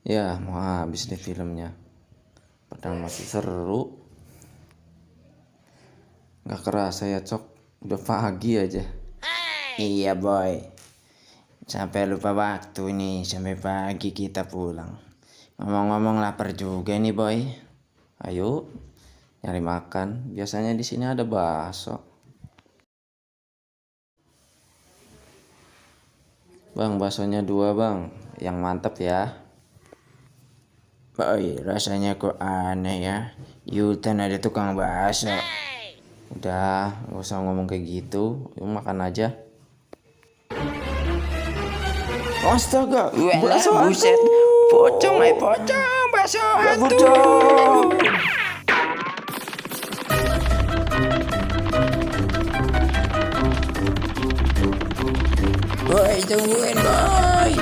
Ya mau habis deh filmnya, padahal masih seru. Gak kerasa ya Cok, udah pagi aja. Iya boy, sampai lupa waktu nih, sampai pagi kita pulang. Ngomong-ngomong lapar juga nih boy, ayo nyari makan. Biasanya di sini ada bakso. Bang, baksonya 2 bang, yang mantep ya. Boy, rasanya kok aneh ya, Yutan ada tukang bakso. Udah, gak usah ngomong kayak gitu, yuk makan aja. Astaga, bakso buset, pocong bakso hantu. Boy, tungguin boy.